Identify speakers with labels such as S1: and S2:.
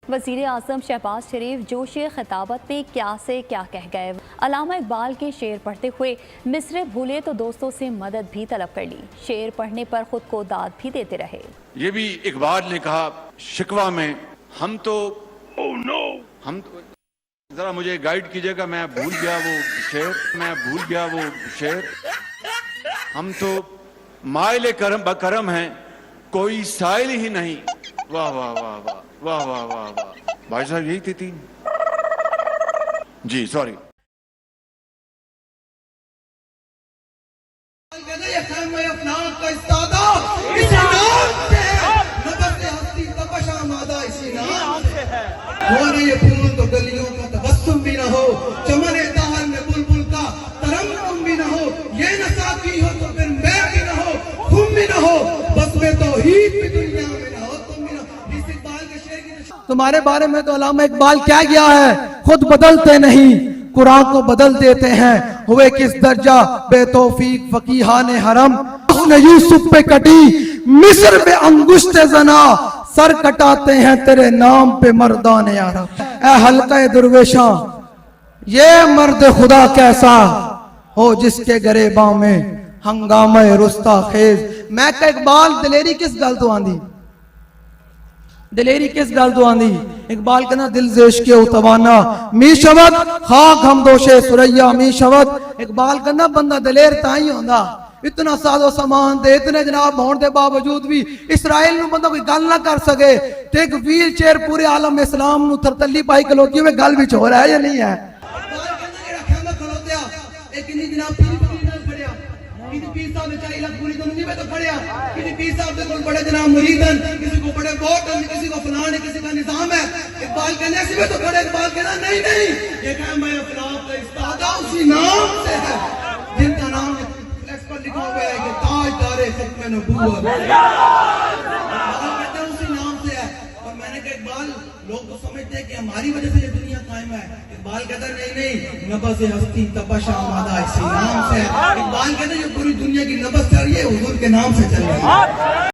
S1: वज़ीर आज़म शहबाज शरीफ जोश खिताबत में क्या से क्या कह गए। अल्लामा इकबाल के शेर पढ़ते हुए मिसरे भूले तो दोस्तों से मदद भी तलब कर ली। शेर पढ़ने पर खुद को दाद भी देते रहे।
S2: ये भी इकबाल ने कहा शिकवा में, हम तो जरा मुझे गाइड कीजिएगा, मैं भूल गया वो शेर। हम तो माइल करम हैं, कोई साइल ही नहीं। वाह वाह वाह वाह वाह वाह वाह वाह। भाई साहब यही थी 3 जी, सॉरी।
S3: ये फूल तो गलियों का तबस्सुम भी न हो, चमन दहर में बुलबुल का तरन्नुम भी न हो, ये न साकी हो तो फिर मैं भी न हो, तुम भी न हो, बस में तौहीद भी दुनिया में न हो, तुम भी न हो। इस इकबाल के शेर की तुम्हारे बारे में तो अल्लामा इकबाल क्या गया है, खुद बदलते नहीं कुरान को बदल देते हैं। हुए किस दर्जा बेतौफीक फकीहान हरम, उसने यूसुफ पे कटी मिस्र पे अंगुश्त जना, सर कटाते हैं तेरे नाम पे मर्दान अरब। ऐ हल्का दुर्वेशा, ये मर्द खुदा कैसा हो जिसके गरेबां में हंगामा रुस्ता खेज। मैं का इकबाल दलेरी किस गल तो आंदी, दलेरी किस गल तो आंदी। इकबाल कहना दिल जेश के उतवाना मी शवत खाक हम दोषे सुरैया मी शवत। इकबाल कहना बंदा दलेर ताई होंदा, इतना साजो सामान दे, इतने जनाब होने के बावजूद भी इसराइल नूं बंदा कोई गल ना कर सके ते एक व्हील चेयर पूरे आलम इस्लाम नूं थरतली पाई खलोती हुए गल विच हो रहा है या नहीं है। पीर साहब ने 4 लाख पूरी दुनिया में तो खड़े किसी पीर साहब के कोई बड़े जनाब मुरीदन, किसी को बड़े बोटन, किसी को फलान है, किसी का निजाम है। इकबाल कहने से भी तो खड़े, इकबाल कहना नहीं नहीं, ये कहा मैं फलां का उस्ताद उसी नाम से है जिनका नाम फ्लेक्स पर लिखा हुआ है कि ताजदारे खत्म नबूवत, कहते हैं उसी नाम से है। और मैंने कहा इकबाल लोग तो समझते हैं कि हमारी वजह से ये दुनिया कायम है। इकबाल कहता नहीं नहीं, नबज़ हस्ती तपश आमादा इसी नाम से है। इकबाल कहते ये पूरी दुनिया की नबज़ चल रही है हुजूर के नाम से चल रही है।